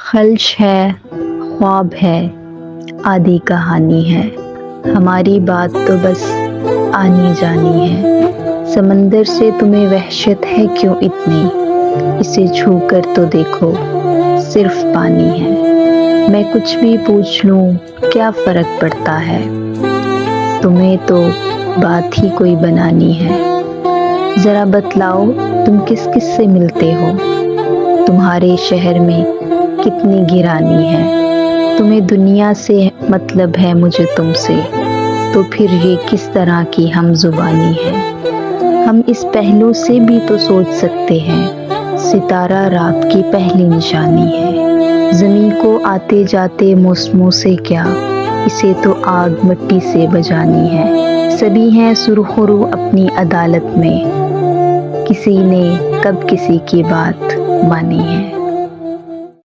खल्श है, ख्वाब है, आधी कहानी है। हमारी बात तो बस आनी जानी है। समंदर से तुम्हें वहशत है क्यों इतनी? इसे छू कर तो देखो, सिर्फ पानी है। मैं कुछ भी पूछ लूं, क्या फर्क पड़ता है? तुम्हें तो बात ही कोई बनानी है। जरा बतलाओ, तुम किस किस से मिलते हो? तुम्हारे शहर में कितनी गिरानी है? तुम्हें दुनिया से मतलब है, मुझे तुमसे। तो फिर ये किस तरह की हम जुबानी है? हम इस पहलू से भी तो सोच सकते हैं, सितारा रात की पहली निशानी है। ज़मीं को आते जाते मौसमों से क्या, इसे तो आग मिट्टी से बजानी है। सभी हैं सुरखरू अपनी अदालत में, किसी ने कब किसी की बात मानी है।